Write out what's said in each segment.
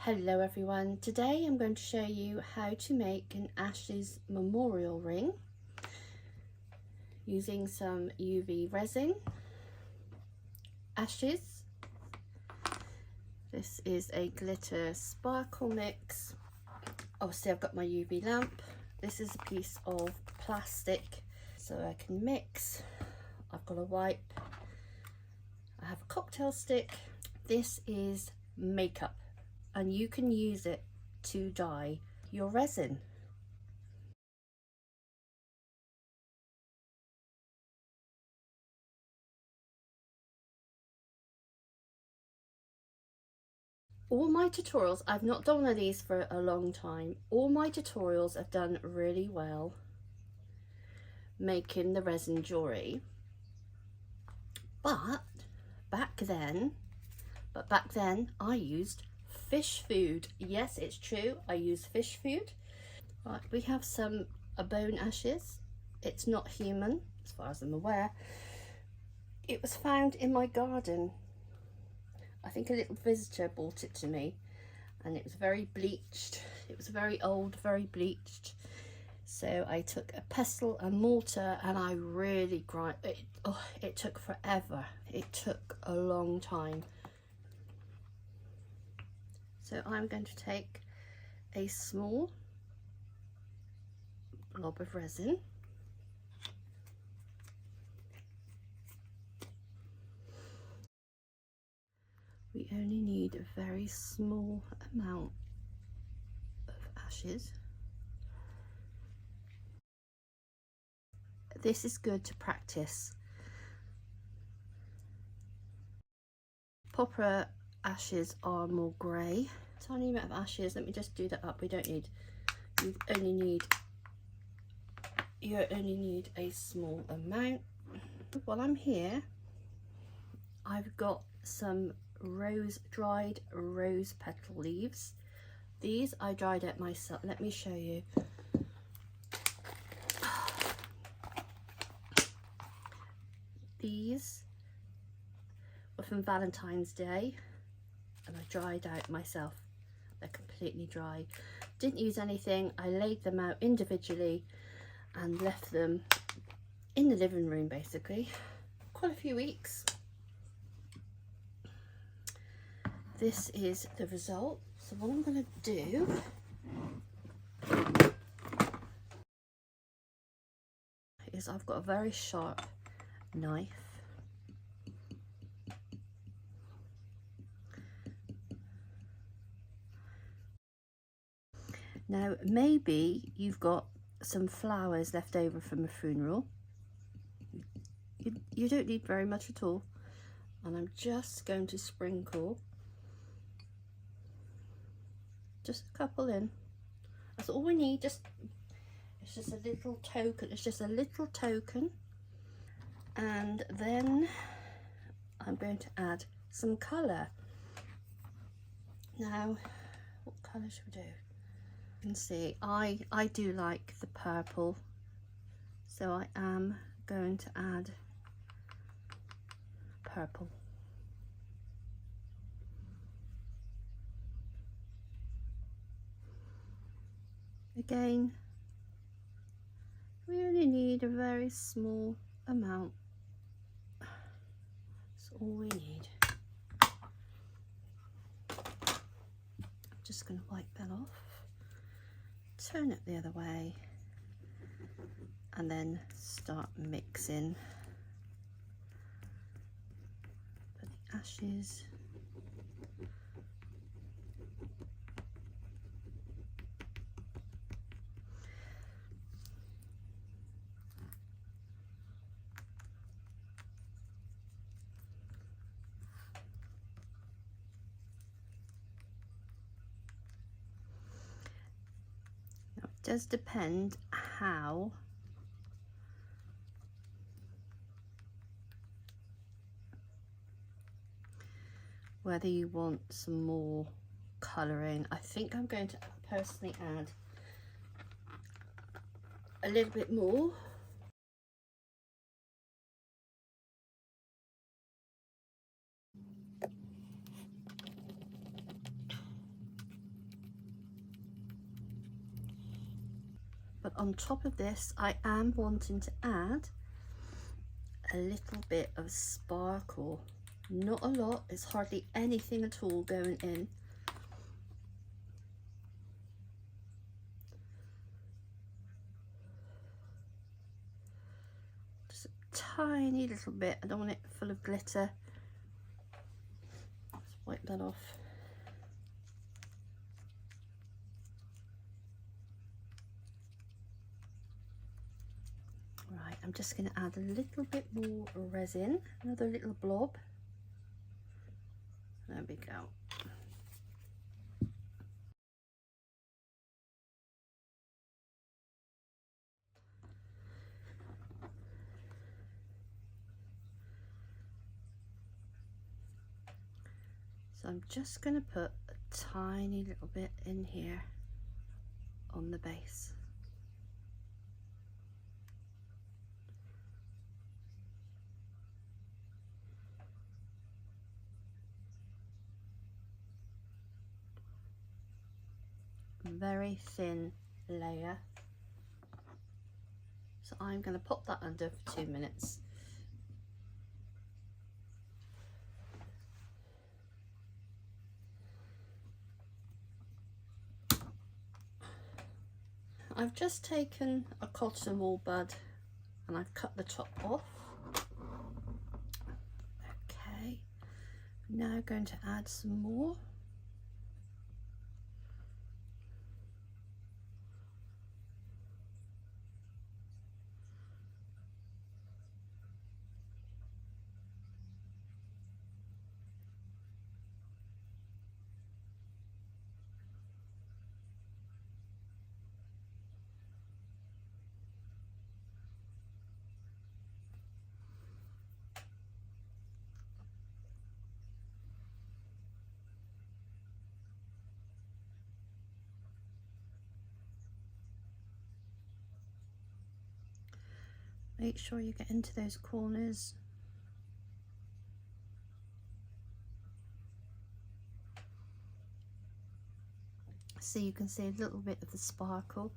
Hello everyone, today I'm going to show you how to make an ashes memorial ring using some UV resin, ashes. This is a glitter sparkle mix. Obviously I've got my UV lamp. This is a piece of plastic so I can mix. I've got a wipe. I have a cocktail stick. This is makeup, and you can use it to dye your resin. All my tutorials, I've not done one of these for a long time, all my tutorials have done really well making the resin jewellery, but back then I used fish food. Yes, it's true, I use fish food. Right, we have some bone ashes. It's not human as far as I'm aware. It was found in my garden. I think a little visitor brought it to me, and it was very bleached. It was very old, very bleached. So I took a pestle and mortar and I really grind it. Oh, it took forever. It took a long time. So I'm going to take a small blob of resin. We only need a very small amount of ashes. This is good to practice. Proper ashes are more grey. Tiny amount of ashes. Let me just do that up. We don't need. You only need a small amount. While I'm here, I've got some dried rose petal leaves. These I dried out myself. Let me show you. These were from Valentine's Day and I dried out myself. They're completely dry. Didn't use anything. I laid them out individually and left them in the living room basically quite a few weeks. This is the result. So what I'm going to do is I've got a very sharp knife. Now maybe you've got some flowers left over from a funeral. You don't need very much at all, and I'm just going to sprinkle just a couple in. That's all we need. It's just a little token. It's just a little token. And then I'm going to add some colour. Now, what colour should we do? You can see I do like the purple, so I am going to add purple. Again, we only need a very small amount. That's all we need. I'm just going to wipe that off, turn it the other way, and then start mixing. Put the ashes. It does depend how whether you want some more colouring. I think I'm going to personally add a little bit more. But on top of this, I am wanting to add a little bit of sparkle. Not a lot, it's hardly anything at all going in. Just a tiny little bit. I don't want it full of glitter. Let's wipe that off. Right, I'm just going to add a little bit more resin, another little blob. There we go. So I'm just going to put a tiny little bit in here on the base. Very thin layer. So I'm going to pop that under for 2 minutes. I've just taken a cotton wool bud and I've cut the top off. Okay, now going to add some more. Make sure you get into those corners. So you can see a little bit of the sparkle.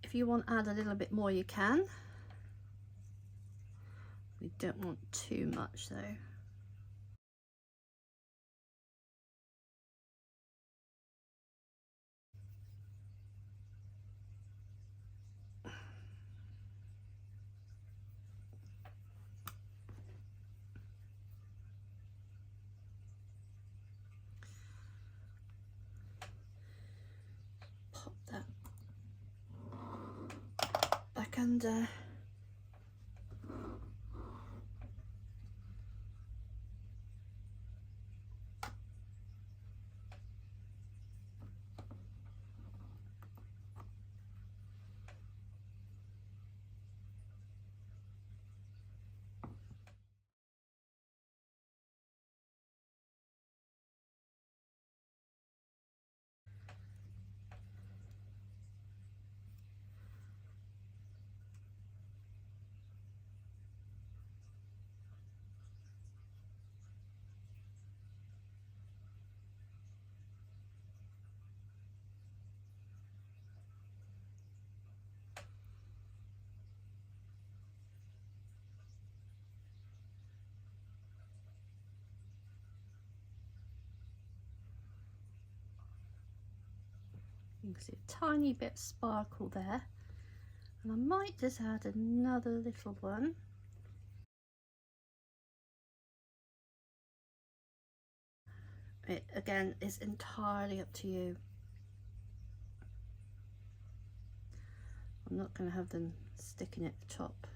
If you want to add a little bit more, you can. We don't want too much though. Pop that back under. You can see a tiny bit of sparkle there, and I might just add another little one. It again is entirely up to you. I'm not going to have them sticking at the top.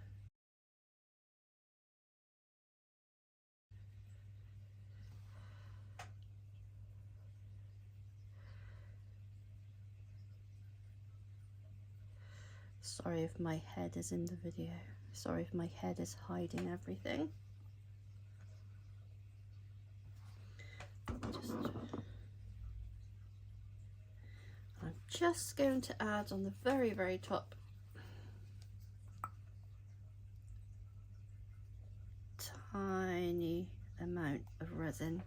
Sorry if my head is in the video. Sorry if my head is hiding everything. I'm just going to add on the very, very top tiny amount of resin.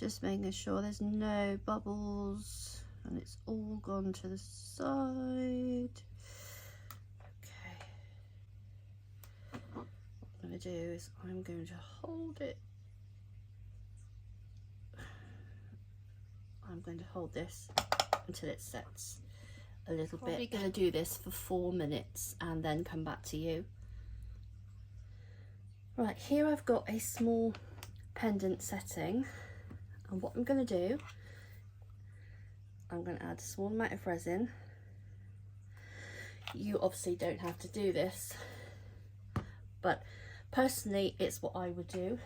Just making sure there's no bubbles and it's all gone to the side. Okay. What I'm going to do is I'm going to hold it. I'm going to hold this until it sets a little bit. I'm going to do this for 4 minutes and then come back to you. Right, here I've got a small pendant setting, and what I'm going to do, I'm going to add a small amount of resin. You obviously don't have to do this, but personally it's what I would do.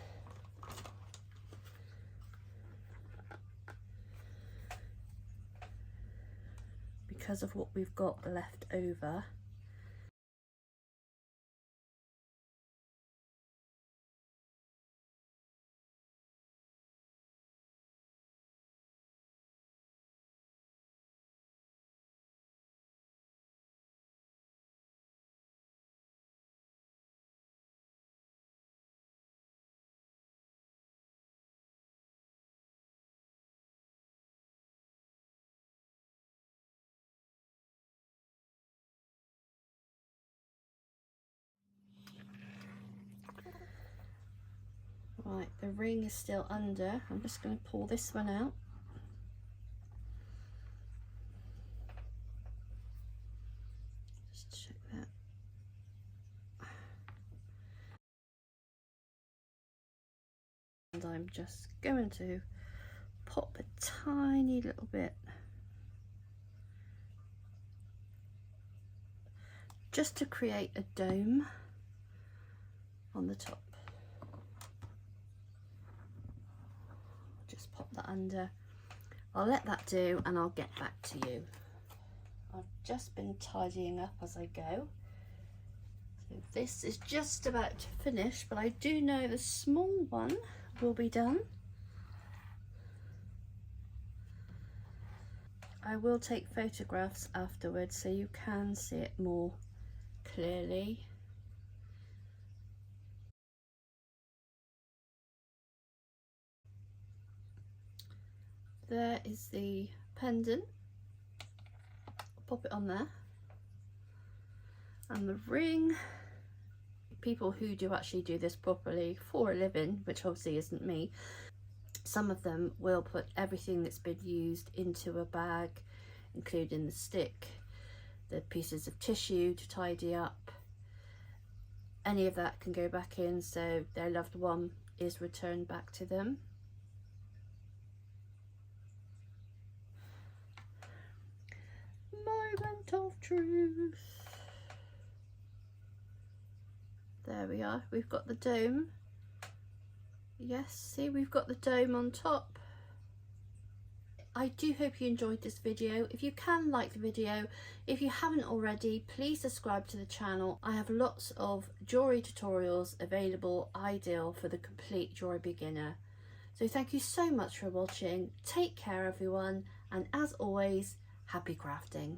Because of what we've got left over. Right, the ring is still under. I'm just going to pull this one out. Just check that. And I'm just going to pop a tiny little bit just to create a dome on the top. Just pop that under. I'll let that do and I'll get back to you. I've just been tidying up as I go. So this is just about to finish, but I do know the small one will be done. I will take photographs afterwards so you can see it more clearly. There is the pendant. I'll pop it on there. And the ring. People who do actually do this properly for a living, which obviously isn't me, some of them will put everything that's been used into a bag, including the stick, the pieces of tissue to tidy up. Any of that can go back in so their loved one is returned back to them. Moment of truth. There we are, we've got the dome. Yes, see, we've got the dome on top. I do hope you enjoyed this video. If you can, like the video. If you haven't already, please subscribe to the channel. I have lots of jewellery tutorials available, ideal for the complete jewellery beginner. So thank you so much for watching. Take care everyone, and as always, happy crafting.